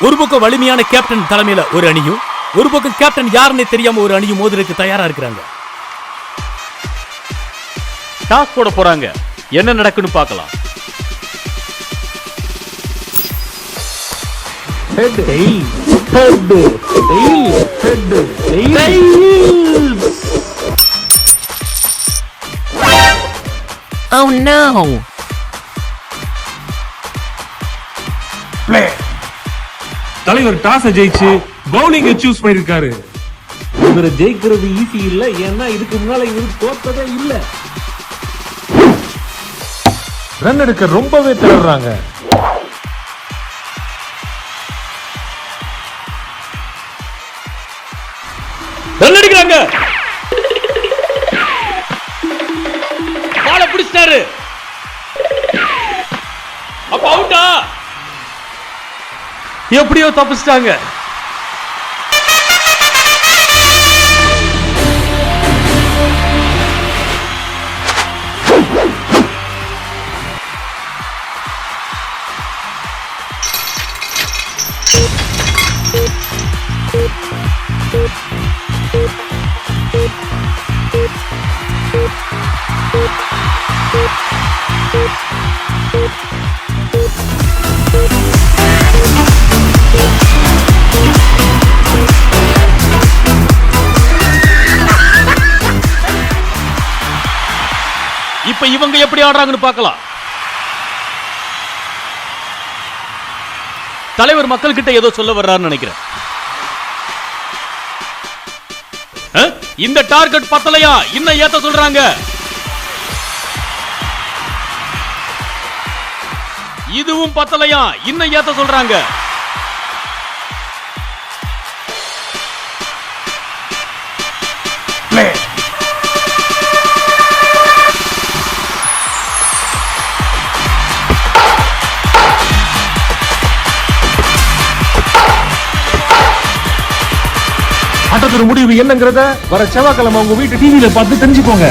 ஒரு பக்கம் வலிமையான கேப்டன் தலைமையில ஒரு அணியும், ஒரு பக்கம் கேப்டன் யாருன்னே தெரியாம ஒரு அணியும் மோதுறதுக்கு தயாரா இருக்கிறாங்க. டாஸ் போட போறாங்க. என்ன நடக்குன்னு பார்க்கலாம். Head, tail, head, tail, head, tail. Oh no! Play. தலைவர் டாஸ் ஜெயிச்சு பவுலிங் சூஸ் பண்ணிருக்காரு. இவரை ஜெயிக்கிறது ஈஸி இல்ல, ஏன்னா இதுக்கு முன்னால இவரு தோத்ததே இல்ல. ரன் எடுக்க ரொம்பவே திணறாங்க. ரன் அடிக்கிறாங்க. பால பிடிச்சாரு. அப்ப அவுட்டா? எப்படியோ தப்பிச்சிட்டாங்க. இப்ப இவங்க எப்படி ஆடுறாங்கன்னு பார்க்கலாம். தலைவர் மக்கள் கிட்ட ஏதோ சொல்ல வர்றாருன்னு நினைக்கிறேன். இந்த டார்கெட் பத்தலையா? இன்னும் ஏத்த சொல்றாங்க. இதுவும் பத்தலையா? இன்னும் ஏத்த சொல்றாங்க. ஆட்டத்தோட முடிவு என்னங்கிறத வர செவ்வாய்க்கிழமை உங்க வீட்டு டிவியில பார்த்து தெரிஞ்சுக்கோங்க.